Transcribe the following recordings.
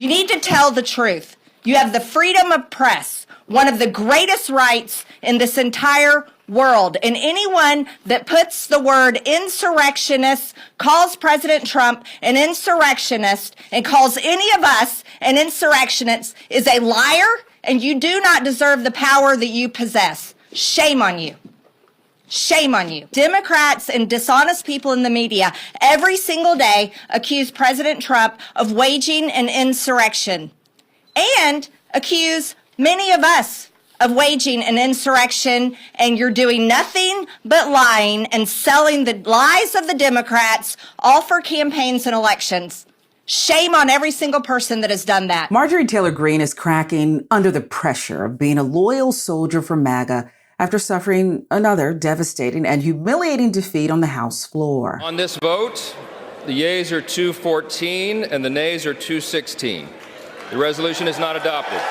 You need to tell the truth. You have the freedom of press, one of the greatest rights in this entire world. And anyone that puts the word insurrectionist, calls President Trump an insurrectionist, and calls any of us an insurrectionist is a liar, and you do not deserve the power that you possess. Shame on you. Shame on you. Democrats and dishonest people in the media every single day accuse President Trump of waging an insurrection and accuse many of us of waging an insurrection, and you're doing nothing but lying and selling the lies of the Democrats, all for campaigns and elections. Shame on every single person that has done that. Marjorie Taylor Greene is cracking under the pressure of being a loyal soldier for MAGA after suffering another devastating and humiliating defeat on the House floor. On this vote, the yeas are 214 and the nays are 216. The resolution is not adopted.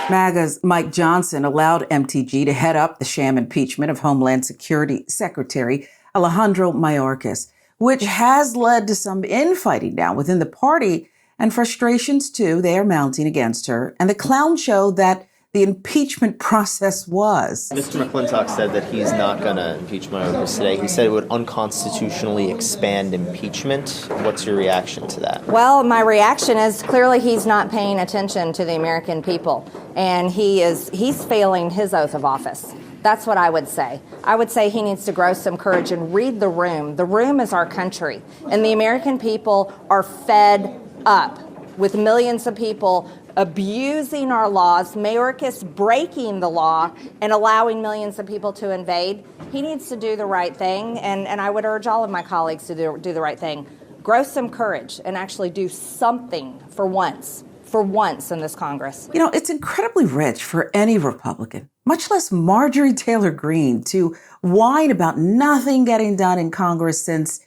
MAGA's Mike Johnson allowed MTG to head up the sham impeachment of Homeland Security Secretary Alejandro Mayorkas, which has led to some infighting now within the party and frustrations, too, they are mounting against her, and the clown show that the impeachment process was. Mr. McClintock said that he's not going to impeach Mayorkas today. He said it would unconstitutionally expand impeachment. What's your reaction to that? Well, my reaction is clearly he's not paying attention to the American people, and he's failing his oath of office. That's what I would say. I would say he needs to grow some courage and read the room. The room is our country, and the American people are fed up with millions of people abusing our laws, Mayorkas breaking the law and allowing millions of people to invade. He needs to do the right thing, and I would urge all of my colleagues to do the right thing. Grow some courage and actually do something for once in this Congress. You know, it's incredibly rich for any Republican, much less Marjorie Taylor Greene, to whine about nothing getting done in Congress since,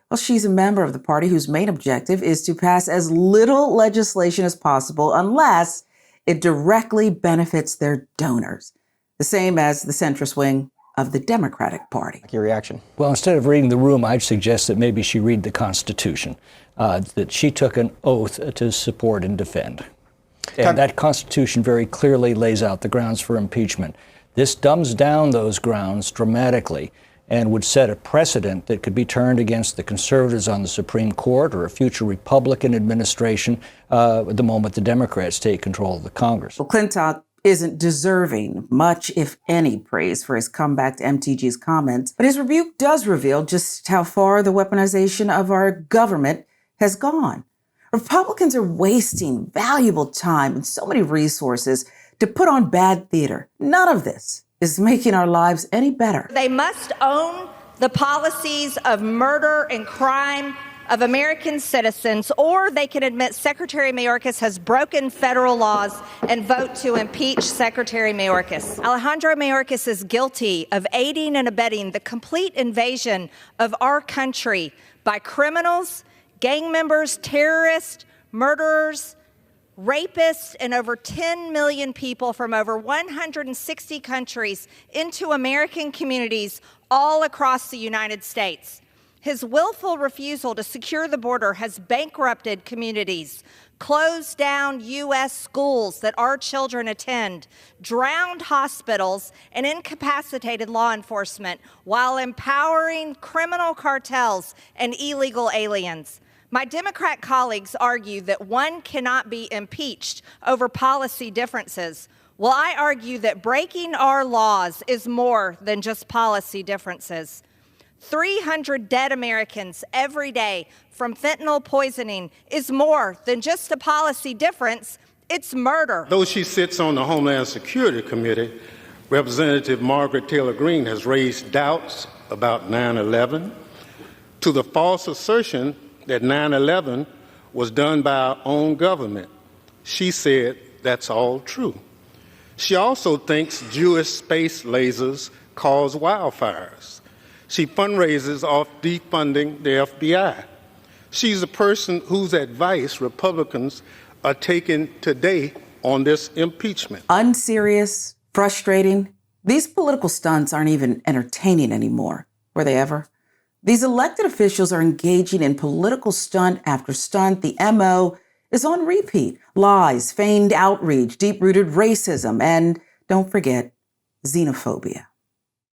well, she's a member of the party whose main objective is to pass as little legislation as possible unless it directly benefits their donors, the same as the centrist wing of the Democratic Party. Your reaction? Well, instead of reading the room, I'd suggest that maybe she read the Constitution, that she took an oath to support and defend. And that Constitution very clearly lays out the grounds for impeachment. This dumbs down those grounds dramatically and would set a precedent that could be turned against the conservatives on the Supreme Court or a future Republican administration the moment the Democrats take control of the Congress. Well, McClintock isn't deserving much, if any, praise for his comeback to MTG's comments, but his rebuke does reveal just how far the weaponization of our government has gone. Republicans are wasting valuable time and so many resources to put on bad theater. None of this is making our lives any better. They must own the policies of murder and crime of American citizens, or they can admit Secretary Mayorkas has broken federal laws and vote to impeach Secretary Mayorkas. Alejandro Mayorkas is guilty of aiding and abetting the complete invasion of our country by criminals, gang members, terrorists, murderers, rapists, and over 10 million people from over 160 countries into American communities all across the United States. His willful refusal to secure the border has bankrupted communities, closed down U.S. schools that our children attend, drowned hospitals, and incapacitated law enforcement while empowering criminal cartels and illegal aliens. My Democrat colleagues argue that one cannot be impeached over policy differences. Well, I argue that breaking our laws is more than just policy differences. 300 dead Americans every day from fentanyl poisoning is more than just a policy difference, it's murder. Though she sits on the Homeland Security Committee, Representative Marjorie Taylor Greene has raised doubts about 9/11 to the false assertion that 9/11 was done by our own government. She said that's all true. She also thinks Jewish space lasers cause wildfires. She fundraises off defunding the FBI. She's a person whose advice Republicans are taking today on this impeachment. Unserious, frustrating. These political stunts aren't even entertaining anymore. Were they ever? These elected officials are engaging in political stunt after stunt. The MO is on repeat. Lies, feigned outreach, deep-rooted racism, and don't forget, xenophobia.